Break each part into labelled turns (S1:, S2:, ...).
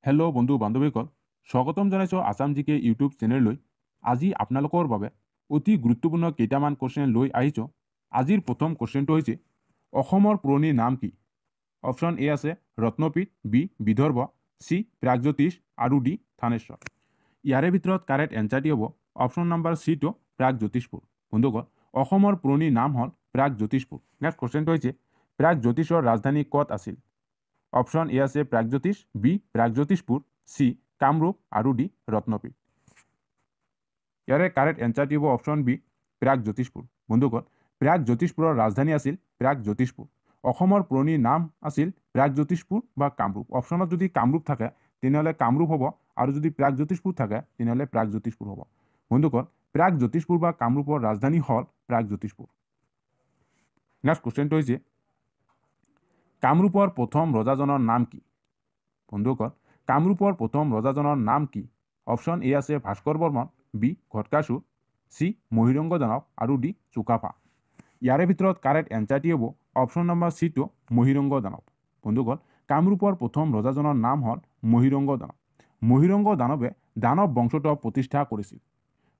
S1: Hello' বন্ধু বান্ধৱীসকল, স্বাগতম জনাইছোঁ আছাম জিকে ইউটিউব চেনেললৈ। আজি আপোনালোকৰ বাবে অতি গুৰুত্বপূৰ্ণ কেইটামান কুৱেশ্যন লৈ আহিছোঁ। আজিৰ প্ৰথম কুৱেশ্যনটো হৈছে অসমৰ পুৰণি নাম কি? অপশ্যন এ আছে ৰত্নপীঠ, বি বিদৰ্ভ, চি প্ৰাগজ্যোতিষ আৰু ডি থানেশ্বৰ। ইয়াৰে ভিতৰত কাৰেক্ট এনচাৰটি হ'ব অপশ্যন নম্বৰ চিটো প্ৰাগজ্যোতিষপুৰ। বন্ধুসকল, অসমৰ পুৰণি নাম হ'ল প্ৰাগজ্যোতিষপুৰ। নেক্সট কুৱেশ্যনটো হৈছে প্ৰাগজ্যোতিষৰ ৰাজধানী ক'ত আছিল? অপশ্যন এ আছে প্ৰাগজ্যোতিষ, বি প্ৰাগজ্যোতিষপুৰ, চি কামৰূপ আৰু ডি ৰত্নপীঠ। ইয়াৰে কাৰেক্ট এনচাৰটি হ'ব অপশ্যন বি প্ৰাগজ্যোতিষপুৰ। বন্ধুসকল, প্ৰাগজ্যোতিষপুৰৰ ৰাজধানী আছিল প্ৰাগজ্যোতিষপুৰ। অসমৰ পুৰণি নাম আছিল প্ৰাগজ্যোতিষপুৰ বা কামৰূপ। অপশ্যনত যদি কামৰূপ থাকে তেনেহ'লে কামৰূপ হ'ব, আৰু যদি প্ৰাগজ্যোতিষপুৰ থাকে তেনেহ'লে প্ৰাগজ্যোতিষপুৰ হ'ব। বন্ধুসকল, প্ৰাগজ্যোতিষপুৰ বা কামৰূপৰ ৰাজধানী হ'ল প্ৰাগজ্যোতিষপুৰ। নেক্সট কুৱেশ্যনটো হৈছে কামৰূপৰ প্ৰথম ৰজাজনৰ নাম কি? বন্ধুসকল, কামৰূপৰ প্ৰথম ৰজাজনৰ নাম কি? অপশ্যন এ আছে ভাস্কৰ বৰ্মন, বি ঘটকাসুৰ, চি মহিৰংগ দানৱ আৰু ডি চুকাফা। ইয়াৰে ভিতৰত কাৰেক্ট এনচাৰটি হ'ব অপশ্যন নম্বৰ চিটো মহিৰংগ দানৱ। বন্ধুসকল, কামৰূপৰ প্ৰথম ৰজাজনৰ নাম হ'ল মহিৰংগ দানৱ। মহিৰংগ দানৱে দানৱ বংশটো প্ৰতিষ্ঠা কৰিছিল।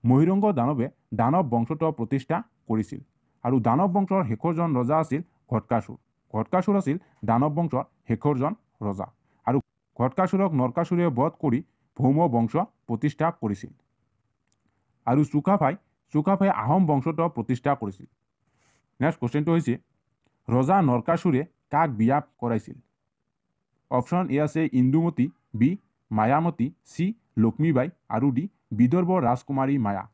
S1: মহিৰংগ দানৱে দানৱ বংশটো প্ৰতিষ্ঠা কৰিছিল। আৰু দানৱ বংশৰ শেষৰজন ৰজা আছিল ঘটকাসুৰ। ঘটকাসুৰ আছিল দানৱ বংশৰ শেষৰজন ৰজা। আৰু ঘটকাসুৰক নৰকাসুৰে বধ কৰি ভৌম বংশ প্ৰতিষ্ঠা কৰিছিল। আৰু চুকাফাই আহোম বংশটো প্ৰতিষ্ঠা কৰিছিল। নেক্সট কুৱেশ্যনটো হৈছে ৰজা নৰকাসুৰে কাক বিয়া কৰাইছিল? অপশ্যন এ আছে ইন্দুমতী, বি মায়ামতী, চি লক্ষ্মীবাই আৰু ডি বিদৰ্ভ ৰাজকুমাৰী মায়া।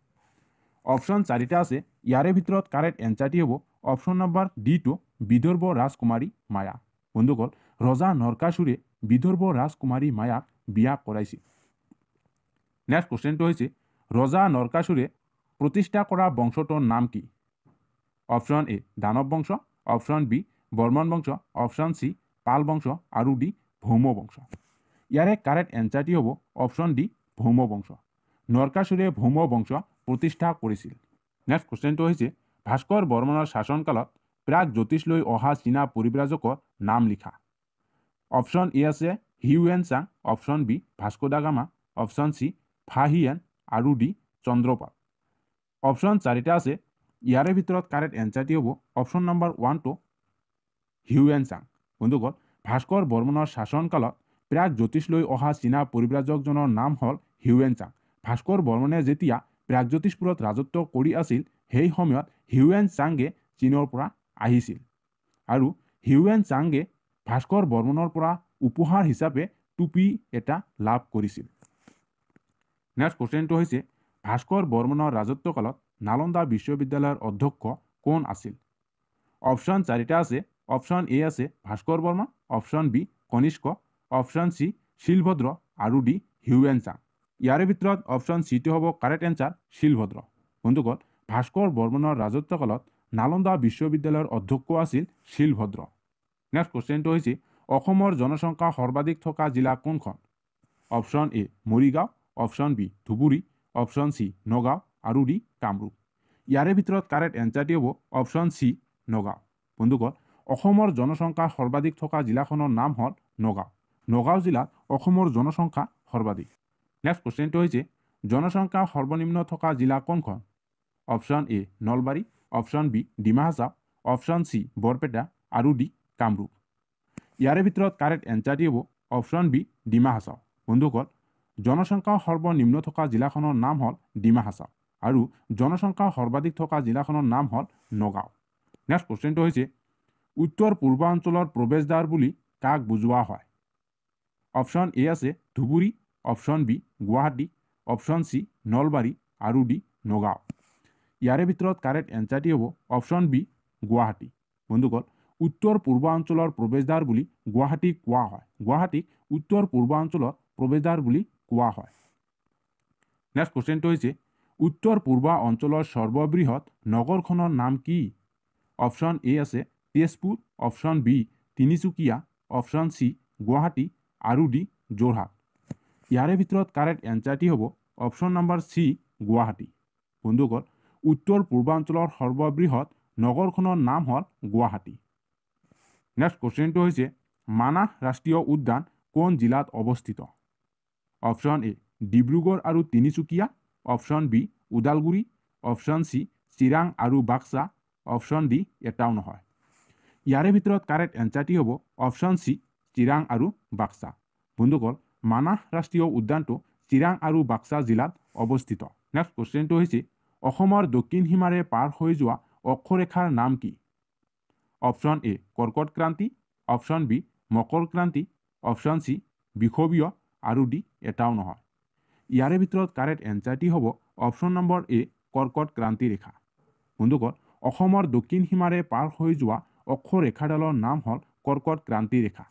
S1: অপশ্যন চাৰিটা আছে। ইয়াৰে ভিতৰত কাৰেক্ট এনচাৰটি হ'ব অপশ্যন নম্বৰ ডিটো বিদৰ্ভ ৰাজকুমাৰী মায়া। বন্ধুসকল, ৰজা নৰকাসুৰে বিদৰ্ভ ৰাজকুমাৰী মায়াক বিয়া কৰাইছিল। নেক্সট কুৱেশ্যনটো হৈছে ৰজা নৰকাসুৰে প্ৰতিষ্ঠা কৰা বংশটোৰ নাম কি? অপশ্যন এ দানৱ বংশ, অপশ্যন বি বৰ্মন বংশ, অপশ্যন চি পাল বংশ আৰু ডি ভৌম বংশ। ইয়াৰে কাৰেক্ট এনচাৰটি হ'ব অপশ্যন ডি ভৌম বংশ। নৰকাসুৰে ভৌম বংশ প্ৰতিষ্ঠা কৰিছিল। নেক্সট কুৱেশ্যনটো হৈছে ভাস্কৰ বৰ্মনৰ শাসনকালত প্ৰাগজ্যোতিষলৈ অহা চীনা পৰিব্ৰাজকৰ নাম লিখা। অপশ্যন এ আছে Hiuen Tsang, option B Vasco da Gama, option C Fahien আৰু ডি চন্দ্ৰপাল। অপশ্যন চাৰিটা আছে। ইয়াৰে ভিতৰত কাৰেক্ট এনচাৰটি হ'ব অপশ্যন নম্বৰ ওৱানটো হিউয়েন চাং। বন্ধুসকল, ভাস্কৰ বৰ্মনৰ শাসনকালত প্ৰাগজ্যোতিষলৈ অহা চীনা পৰিব্ৰাজকজনৰ নাম হ'ল হিউয়েন চাং। ভাস্কৰ বৰ্মনে যেতিয়া প্ৰাগজ্যোতিষপুৰত ৰাজত্ব কৰি আছিল সেই সময়ত হিউয়েন চাঙে চীনৰ পৰা আহিছিল। আৰু হিউয়েন চাঙে ভাস্কৰ বৰ্মনৰ পৰা উপহাৰ হিচাপে টুপি এটা লাভ কৰিছিল। নেক্সট কুৱেশ্যনটো হৈছে ভাস্কৰ বৰ্মনৰ ৰাজত্বকালত নালন্দা বিশ্ববিদ্যালয়ৰ অধ্যক্ষ কোন আছিল? অপশ্যন চাৰিটা আছে। অপশ্যন এ আছে Bhaskar Varman, option B Kanishka, option C Shilabhadra আৰু ডি হিউয়েন চাং। ইয়াৰে ভিতৰত অপশ্যন চিটো হ'ব কাৰেক্ট এনচাৰ শিলভদ্ৰ। বন্ধুসকল, ভাস্কৰ বৰ্মনৰ ৰাজত্বকালত নালন্দা বিশ্ববিদ্যালয়ৰ অধ্যক্ষ আছিল শিলভদ্ৰ। নেক্সট কুৱেশ্যনটো হৈছে অসমৰ জনসংখ্যা সৰ্বাধিক থকা জিলা কোনখন? Option A Morigaon, option B Dhubri, option C Nagaon আৰু ডি কামৰূপ। ইয়াৰে ভিতৰত কাৰেক্ট এনচাৰটি হ'ব অপশ্যন চি নগাঁও। বন্ধুসকল, অসমৰ জনসংখ্যা সৰ্বাধিক থকা জিলাখনৰ নাম হ'ল নগাঁও। নগাঁও জিলাত অসমৰ জনসংখ্যা সৰ্বাধিক। নেক্সট কুৱেশ্যনটো হৈছে জনসংখ্যা সৰ্বনিম্ন থকা জিলা কোনখন? Option A Nalbari, option B Dima Hasao, option C Barpeta আৰু ডি কামৰূপ। ইয়াৰে ভিতৰত কাৰেক্ট এনচাৰটি হ'ব অপশ্যন বি ডিমা হাছাও। বন্ধুসকল, জনসংখ্যা সৰ্বনিম্ন থকা জিলাখনৰ নাম হ'ল ডিমা হাছাও আৰু জনসংখ্যা সৰ্বাধিক থকা জিলাখনৰ নাম হ'ল নগাঁও। নেক্সট কুৱেশ্যনটো হৈছে উত্তৰ পূৰ্বাঞ্চলৰ প্ৰৱেশদ্বাৰ বুলি কাক বুজোৱা হয়? অপশ্যন এ আছে Dhubri, option B Guwahati, option C Nalbari আৰু ডি নগাঁও। ইয়াৰে ভিতৰত কাৰেক্ট এনচাৰটি হ'ব অপশ্যন বি গুৱাহাটী। বন্ধুসকল, উত্তৰ পূৰ্বাঞ্চলৰ প্ৰৱেশদ্বাৰ বুলি গুৱাহাটীক কোৱা হয়। গুৱাহাটীক উত্তৰ পূৰ্বাঞ্চলৰ প্ৰৱেশদ্বাৰ বুলি কোৱা হয়। নেক্সট কুৱেশ্যনটো হৈছে উত্তৰ পূৰ্বা অঞ্চলৰ সৰ্ববৃহৎ নগৰখনৰ নাম কি? অপশ্যন এ আছে Tezpur, option B Tinsukia, option C Guwahati আৰু ডি যোৰহাট। ইয়াৰে ভিতৰত কাৰেক্ট এনচাৰটি হ'ব অপশ্যন নম্বৰ চি গুৱাহাটী। বন্ধুসকল, উত্তৰ পূৰ্বাঞ্চলৰ সৰ্ববৃহৎ নগৰখনৰ নাম হ'ল গুৱাহাটী। নেক্সট কুৱেশ্যনটো হৈছে মানাহ ৰাষ্ট্ৰীয় উদ্যান কোন জিলাত অৱস্থিত? অপশ্যন এ ডিব্ৰুগড় আৰু Tinsukia, option B Udalguri, option C Chirang আৰু বাক্সা, অপশ্যন ডি এটাও নহয়। ইয়াৰে ভিতৰত কাৰেক্ট এনচাৰটি হ'ব অপশ্যন চি চিৰাং আৰু বাক্সা। বন্ধুসকল মানাহ ৰাষ্ট্ৰীয় উদ্যানটো চিৰাং আৰু বাক্সা জিলাত অৱস্থিত। নেক্সট কুৱেশ্যনটো হৈছে অসমৰ দক্ষিণ সীমাৰে পাৰ হৈ যোৱা অক্ষৰেখাৰ নাম কি? অপশ্যন এ কৰ্কট ক্ৰান্তি, অপশ্যন বি মকৰ ক্ৰান্তি, অপশ্যন চি বিষুৱীয় আৰু ডি এটাও নহয়। ইয়াৰে ভিতৰত কাৰেক্ট এনচাৰটি হ'ব অপশ্যন নম্বৰ এ কৰ্কট ক্ৰান্তি ৰেখা। বন্ধুসকল অসমৰ দক্ষিণ সীমাৰে পাৰ হৈ যোৱা অক্ষৰেখাডালৰ নাম হ'ল কৰ্কট ক্ৰান্তি ৰেখা।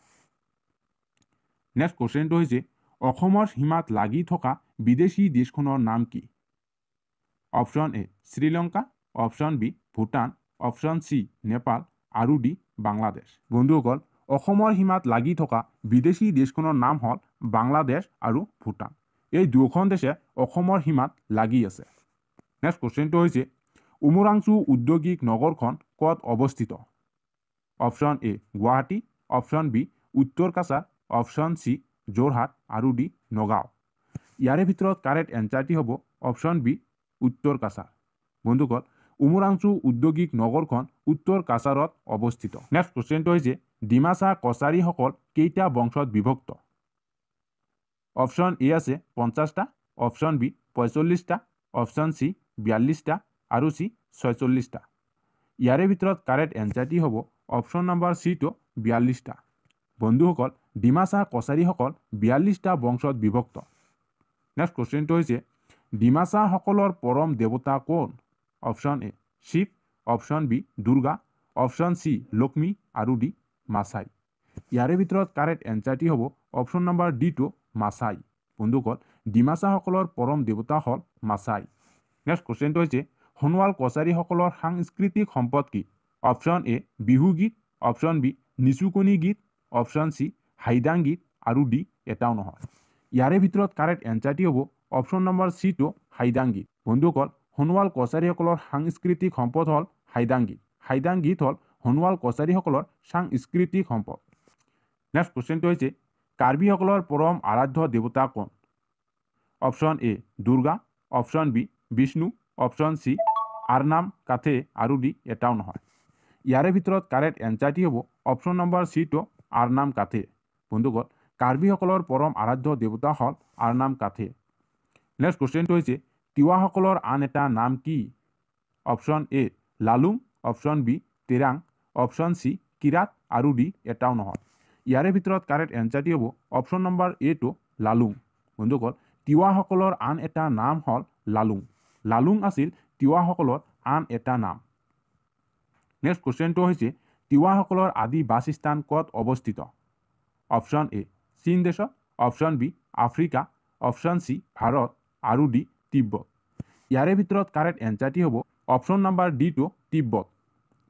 S1: নেক্সট কুৱেশ্যনটো হৈছে অসমৰ সীমাত লাগি থকা বিদেশী দেশখনৰ নাম কি? Option A Sri Lanka, option B Bhutan, option C Nepal আৰু ডি বাংলাদেশ। বন্ধুসকল অসমৰ সীমাত লাগি থকা বিদেশী দেশখনৰ নাম হ'ল বাংলাদেশ আৰু ভূটান। এই দুয়োখন দেশে অসমৰ সীমাত লাগি আছে। নেক্সট কুৱেশ্যনটো হৈছে উমৰাংচু ঔদ্যোগিক নগৰখন ক'ত অৱস্থিত? Option A Guwahati, option B Uttar Cachar, option C Jorhat আৰু ডি নগাঁও। ইয়াৰে ভিতৰত কাৰেক্ট এনচাৰটি হ'ব অপশ্যন বি উত্তৰ কাছাৰ। বন্ধুসকল উমৰাংচু ঔদ্যোগিক নগৰখন উত্তৰ কাছাৰত অৱস্থিত। নেক্সট কুৱেশ্যনটো হৈছে ডিমাচা কছাৰীসকল কেইটা বংশত বিভক্ত? অপশ্যন এ আছে 50টা, অপশ্যন বি 45টা, অপশ্যন চি 42টা আৰু চি 46টা। ইয়াৰে ভিতৰত কাৰেক্ট এনচাৰটি হ'ব অপশ্যন নম্বৰ চিটো 42টা। বন্ধুসকল ডিমাচা কছাৰীসকল 42টা বংশত বিভক্ত। নেক্সট কুৱেশ্যনটো হৈছে ডিমাচাসকলৰ পৰম দেৱতা কোন? Option A Shiva, option B Durga, option C Lakshmi আৰু ডি মাছাই। ইয়াৰে ভিতৰত কাৰেক্ট এনচাৰটি হ'ব অপশ্যন নম্বৰ ডিটো মাছাই। বন্ধুসকল ডিমাচাসকলৰ পৰম দেৱতা হ'ল মাছাই। নেক্সট কুৱেশ্যনটো হৈছে সোণোৱাল কছাৰীসকলৰ সাংস্কৃতিক সম্পদ কি? অপশ্যন এ বিহু গীত, অপশ্যন বি নিচুকনি গীত, অপশ্যন চি হাইদাং গীত আৰু ডি এটাও নহয়। ইয়াৰে ভিতৰত কাৰেক্ট এনচাৰটি হ'ব অপশ্যন নম্বৰ চিটো হাইদাং গীত। বন্ধুসকল সোণোৱাল কছাৰীসকলৰ সাংস্কৃতিক সম্পদ হ'ল হাইদাং গীত। হাইদাং গীত হ'ল সোণোৱাল কছাৰীসকলৰ সাংস্কৃতিক সম্পদ। নেক্সট কুৱেশ্যনটো হৈছে কাৰ্বিসকলৰ পৰম আৰাধ্য দেৱতা কোন? Option A Durga, option B Vishnu, option C Arnam Kethe আৰু ডি এটাও নহয়। ইয়াৰে ভিতৰত কাৰেক্ট এনচাৰটি হ'ব অপশ্যন নম্বৰ চিটো আৰনাম কাথে। বন্ধুসকল কাৰ্বিসকলৰ পৰম আৰাধ্য দেৱতা হ'ল আৰনাম কাথে। নেক্সট কুৱেশ্যনটো হৈছে তিৱাসকলৰ আন এটা নাম কি? Option A Lalung, option B Terang, option C Kirat আৰু ডি এটাও নহয়। ইয়াৰে ভিতৰত কাৰেক্ট এনচাৰটি হ'ব অপশ্যন নম্বৰ এটো লালুং। বন্ধুসকল তিৱাসকলৰ আন এটা নাম হ'ল লালুং। লালুং আছিল তিৱাসকলৰ আন এটা নাম। নেক্সট কুৱেশ্যনটো হৈছে তিৱাসকলৰ আদি বাসস্থান ক'ত অৱস্থিত? অপশ্যন এ চীন দেশত, option B Africa, option C Bharat আৰু ডি তিব্বত। ইয়াৰে ভিতৰত কাৰেক্ট এনচাৰটি হ'ব অপশ্যন নম্বৰ ডিটো তিব্বত।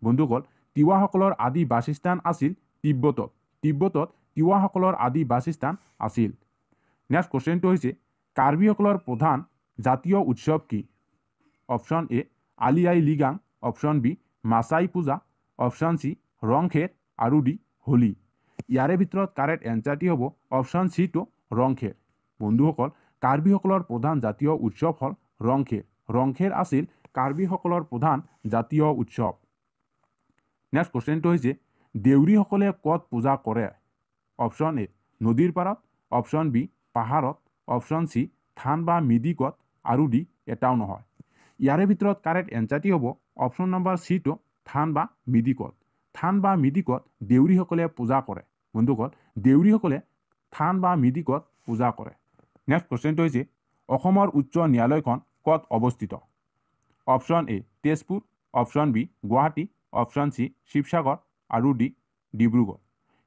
S1: বন্ধুসকল তিৱাসকলৰ আদি বাসস্থান আছিল তিব্বতত। তিব্বতত তিৱাসকলৰ আদি বাসস্থান আছিল। নেক্সট কুৱেশ্যনটো হৈছে কাৰ্বিসকলৰ প্ৰধান জাতীয় উৎসৱ কি? Option A Ali Aye Ligang, option B Mashai Puja, option C ৰংখেৰ আৰু ডি হোলী। ইয়াৰে ভিতৰত কাৰেক্ট এনচাৰটি হ'ব অপশ্যন চিটো ৰংখেৰ। বন্ধুসকল কাৰ্বিসকলৰ প্ৰধান জাতীয় উৎসৱ হ'ল ৰংখেৰ। ৰংখেৰ আছিল কাৰ্বিসকলৰ প্ৰধান জাতীয় উৎসৱ। নেক্সট কুৱেশ্যনটো হৈছে দেউৰীসকলে ক'ত পূজা কৰে? অপশ্যন এ নদীৰ পাৰত, অপশ্যন বি পাহাৰত, অপশ্যন চি থান বা মিডিকত আৰু ডি এটাও নহয়। ইয়াৰে ভিতৰত কাৰেক্ট এনচাৰটি হ'ব অপশ্যন নম্বৰ চিটো থান বা মিডিকত। থান বা মিডিকত দেউৰীসকলে পূজা কৰে। বন্ধুসকল দেউৰীসকলে থান বা মিডিকত পূজা কৰে। নেক্সট কুৱেশ্যনটো হৈছে অসমৰ উচ্চ ন্যায়ালয়খন ক'ত অৱস্থিত? Option A Tezpur, option B Guwahati, option C Sivasagar আৰু ডি ডিব্ৰুগড়।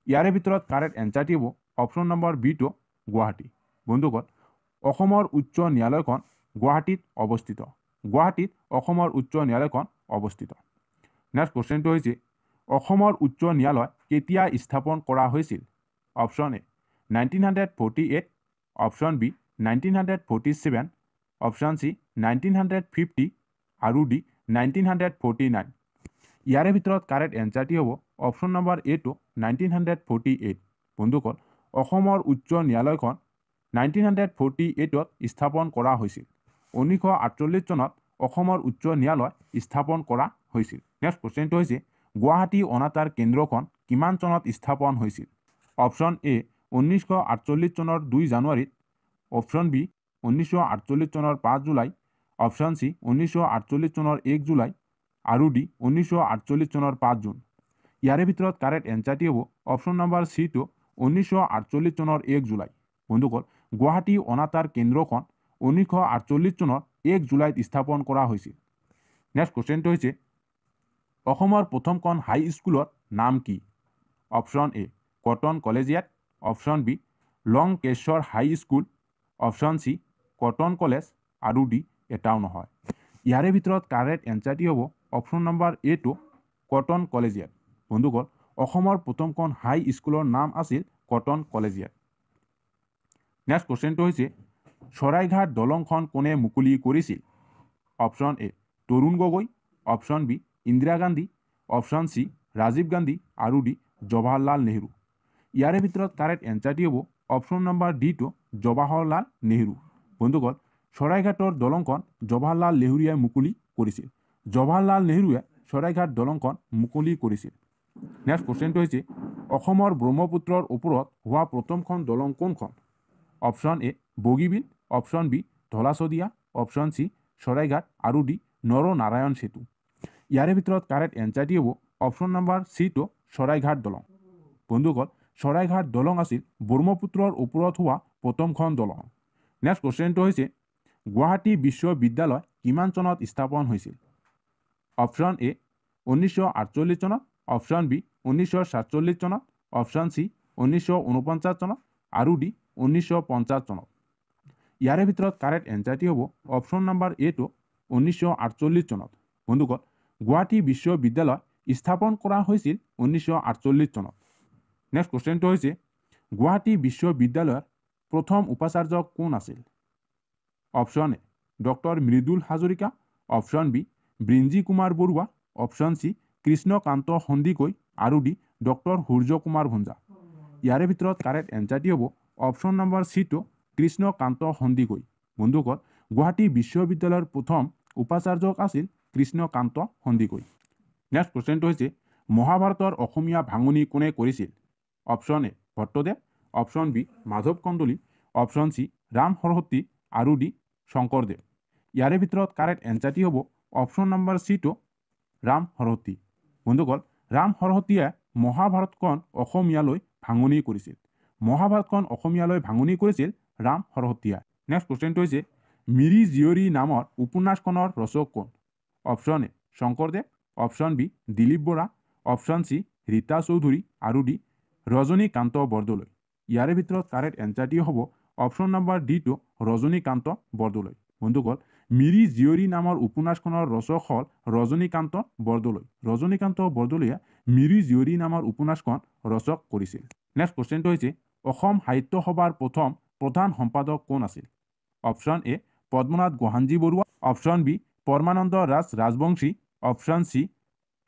S1: ইয়াৰে ভিতৰত কাৰেক্ট এনচাৰটি হ'ব অপশ্যন নম্বৰ বিটো গুৱাহাটী। বন্ধুসকল অসমৰ উচ্চ ন্যায়ালয়খন গুৱাহাটীত অৱস্থিত। গুৱাহাটীত অসমৰ উচ্চ ন্যায়ালয়খন অৱস্থিত। নেক্সট কুৱেশ্যনটো হৈছে অসমৰ উচ্চ ন্যায়ালয় কেতিয়া স্থাপন কৰা হৈছিল? Option A 1948, option B 1947, option C 1950 আৰু ডি 1949। ইয়াৰে ভিতৰত কাৰেক্ট এনচাৰটি হ'ব অপশ্যন নম্বৰ এটো 1948। বন্ধুসকল অসমৰ উচ্চ ন্যায়ালয়খন 1948 স্থাপন কৰা হৈছিল। 1948 চনত অসমৰ উচ্চ ন্যায়ালয় স্থাপন কৰা হৈছিল। নেক্সট কুৱেশ্যনটো হৈছে গুৱাহাটী অনাতাঁৰ কেন্দ্ৰখন কিমান চনত স্থাপন হৈছিল? অপশ্যন এ 1948 চনৰ 2 জানুৱাৰীত, অপশ্যন বি 1948 চনৰ 5 জুলাই, অপশ্যন চি 1948 চনৰ 1 জুলাই আৰু ডি 1948 চনৰ 5 জুন। ইয়াৰে ভিতৰত কাৰেক্ট এনচাৰটি হ'ব অপশ্যন নম্বৰ চিটো 1948 চনৰ 1 জুলাই। বন্ধুসকল গুৱাহাটী অনাতাঁৰ কেন্দ্ৰখন 1948 চনৰ 1 জুলাইত স্থাপন কৰা হৈছিল। নেক্সট কুৱেশ্যনটো হৈছে অসমৰ প্ৰথমখন হাইস্কুলৰ নাম কি? Option A Cotton Collegiate, option B Lankeshwar High School, option C Cotton College আৰু ডি এটাও নহয়। ইয়াৰে ভিতৰত কাৰেক্ট এনচাৰটি হ'ব অপশ্যন নম্বৰ এটো কটন কলেজিয়েট। বন্ধুসকল অসমৰ প্ৰথমখন হাই স্কুলৰ নাম আছিল কটন কলেজিয়েট। নেক্সট কুৱেশ্যনটো হৈছে শৰাইঘাট দলংখন কোনে মুকলি কৰিছিল? Option A Tarun Gogoi, option B Indira Gandhi, option C Rajiv Gandhi আৰু ডি জৱাহৰলাল নেহৰু। ইয়াৰে ভিতৰত কাৰেক্ট এনচাৰটি হ'ব অপশ্যন নম্বৰ ডিটো জৱাহৰলাল নেহৰু। বন্ধুসকল শৰাইঘাটৰ দলংখন জৱাহৰলাল নেহৰুৱে মুকলি কৰিছিল। জৱাহৰলাল নেহৰুৱে শৰাইঘাট দলংখন মুকলি কৰিছিল। নেক্সট কুৱেশ্যনটো হৈছে অসমৰ ব্ৰহ্মপুত্ৰৰ ওপৰত হোৱা প্ৰথমখন দলং কোনখন? Option A Bogibeel, option B Dholasadiya, option C Saraighat আৰু ডি নৰনাৰায়ণ সেতু। ইয়াৰে ভিতৰত কাৰেক্ট এনচাৰটি হ'ব অপশ্যন নম্বৰ চিটো শৰাইঘাট দলং। বন্ধুসকল শৰাইঘাট দলং আছিল ব্ৰহ্মপুত্ৰৰ ওপৰত হোৱা প্ৰথমখন দলং। নেক্সট কুৱেশ্যনটো হৈছে গুৱাহাটী বিশ্ববিদ্যালয় কিমান চনত স্থাপন হৈছিল? অপশ্যন এ 1948 চনত, অপশ্যন বি 1947 চনত, অপশ্যন চি 1949 চনত আৰু ডি 1950 চনত। ইয়াৰে ভিতৰত কাৰেক্ট এনচাৰটি হ'ব অপশ্যন নম্বৰ এটো 1948 চনত। বন্ধুসকল গুৱাহাটী বিশ্ববিদ্যালয় স্থাপন কৰা হৈছিল 1948 চনত। নেক্সট কুৱেশ্যনটো হৈছে গুৱাহাটী বিশ্ববিদ্যালয়ৰ প্ৰথম উপাচাৰ্য কোন আছিল? Option A doctor Mridul Hazarika, option B Birinchi Kumar Barua, option C Krishnakanta Sandikai আৰু ডি ডক্টৰ সূৰ্য কুমাৰ ভঞ্জা। ইয়াৰে ভিতৰত কাৰেক্ট এনচাৰটি হ'ব অপশ্যন নম্বৰ চিটো কৃষ্ণকান্ত সন্দিকৈ। বন্ধুসকল গুৱাহাটী বিশ্ববিদ্যালয়ৰ প্ৰথম উপাচাৰ্য আছিল কৃষ্ণকান্ত সন্দিকৈ। নেক্সট কুৱেশ্যনটো হৈছে মহাভাৰতৰ অসমীয়া ভাঙনি কোনে কৰিছিল? Option A Bhattadev, option B Madhav Kandali, option C Ram Saraswati আৰু ডি শংকৰদেৱ। ইয়াৰে ভিতৰত কাৰেক্ট এনচাৰটি হ'ব অপশ্যন নম্বৰ চিটো ৰাম সৰস্বতী। বন্ধুসকল ৰাম সৰস্বতীয়ে মহাভাৰতখন অসমীয়ালৈ ভাঙনি কৰিছিল। মহাভাৰতখন অসমীয়ালৈ ভাঙনি কৰিছিল ৰাম সৰস্বতীয়ে। নেক্সট কুৱেশ্যনটো হৈছে মিৰি জীয়ৰী নামৰ উপন্যাসখনৰ ৰচক কোন? Option A Shankardev, option B Dilip Bora, option C Rita Chowdhury আৰু ডি ৰজনীকান্ত বৰদলৈ। ইয়াৰে ভিতৰত কাৰেক্ট এনচাৰটি হ'ব অপশ্যন নম্বৰ ডিটো ৰজনীকান্ত বৰদলৈ। বন্ধুসকল মিৰি জীয়ৰী নামৰ উপন্যাসখনৰ ৰচক হ'ল ৰজনীকান্ত বৰদলৈ। ৰজনীকান্ত বৰদলৈয়ে মিৰি জীয়ৰী নামৰ উপন্যাসখন ৰচক কৰিছিল। নেক্সট কুৱেশ্যনটো হৈছে অসম সাহিত্য সভাৰ প্ৰথম প্ৰধান সম্পাদক কোন আছিল? Option A Padmanath Gohain Barua, option B Paramananda Raj Rajbongshi, option C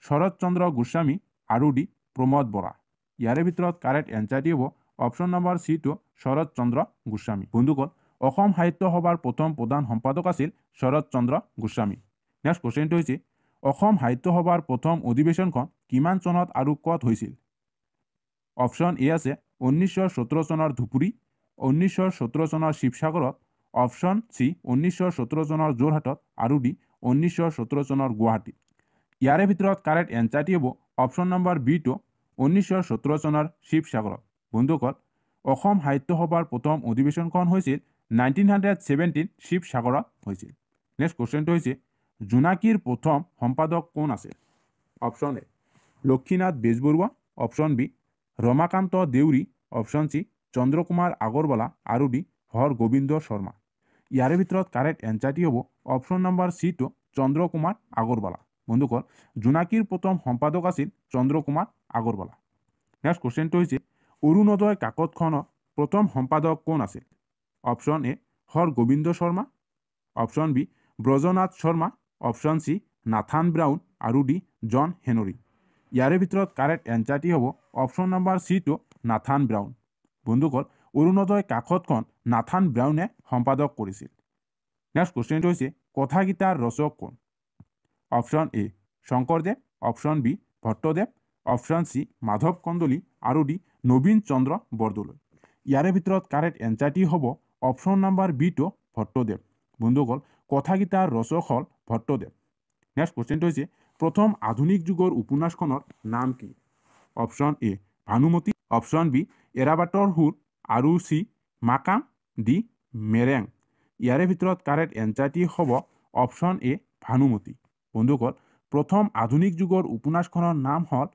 S1: Sarat Chandra Goswami আৰু ডি প্ৰমোদ বৰা। ইয়াৰে ভিতৰত কাৰেক্ট এনচাৰটি হ'ব অপশ্যন নম্বৰ চিটো শৰৎ চন্দ্ৰ গোস্বামী। বন্ধুসকল অসম সাহিত্য সভাৰ প্ৰথম প্ৰধান সম্পাদক আছিল শৰৎ চন্দ্ৰ গোস্বামী। নেক্সট কুৱেশ্যনটো হৈছে অসম সাহিত্য সভাৰ প্ৰথম অধিৱেশনখন কিমান চনত আৰু ক'ত হৈছিল? অপশ্যন এ আছে 1917 চনৰ ধুবুৰী, 1917 চনৰ শিৱসাগৰত, অপশ্যন চি 1917 চনৰ যোৰহাটত আৰু ডি 1917 চনৰ গুৱাহাটীত। ইয়াৰে ভিতৰত কাৰেক্ট এনচাৰটি হ'ব অপশ্যন নম্বৰ বিটো 1917 চনৰ শিৱসাগৰত। বন্ধুসকল অসম সাহিত্য সভাৰ প্ৰথম অধিৱেশনখন হৈছিল 1917 শিৱসাগৰত হৈছিল। নেক্সট কুৱেশ্যনটো হৈছে জোনাকীৰ প্ৰথম সম্পাদক কোন আছিল? Option A Lakshminath Bezbaroa, option B Ramakanta Deuri, option C Chandrakumar Agarwala আৰু ডি হৰগোবিন্দ শৰ্মা। ইয়াৰে ভিতৰত কাৰেক্ট এনচাৰটি হ'ব অপশ্যন নম্বৰ চিটো চন্দ্ৰকুমাৰ আগৰৱালা। বন্ধুসকল জোনাকীৰ প্ৰথম সম্পাদক আছিল চন্দ্ৰকুমাৰ আগৰৱালা। নেক্সট কুৱেশ্যনটো হৈছে অৰুণোদয় কাকতখনৰ প্ৰথম সম্পাদক কোন আছিল? Option A Hargobinda Sharma, option B Brajanath Sharma, option C Nathan Brown আৰু ডি জন হেনৰী। ইয়াৰে ভিতৰত কাৰেক্ট এনচাৰটি হ'ব অপশ্যন নম্বৰ চিটো নাথান ব্ৰাউন। বন্ধুসকল অৰুণোদয় কাকতখন নাথান ব্ৰাউনে সম্পাদক কৰিছিল? নেক্সট কুৱেশ্যনটো হৈছে কথাগীতাৰ ৰচক কোন? Option A Shankardev, option B Bhattadev, option C Madhav Kandali আৰু ডি নবীন চন্দ্ৰ বৰদলৈ। ইয়াৰে ভিতৰত কাৰেক্ট এনচাৰটি হ'ব অপশ্যন নাম্বাৰ বিটো ভট্টদেৱ। বন্ধুসকল কথাগীতাৰ ৰচক হ'ল ভট্টদেৱ। নেক্সট কুৱেশ্যনটো হৈছে প্ৰথম আধুনিক যুগৰ উপন্যাসখনৰ নাম কি? Option A Bhanumati, option B Erabatar Sur আৰু চি মাকাম, ডি মেৰেং। ইয়াৰে ভিতৰত কাৰেক্ট এনচাৰটি হ'ব অপশ্যন এ ভানুমতী। বন্ধুসকল প্ৰথম আধুনিক যুগৰ উপন্যাসখনৰ নাম হ'ল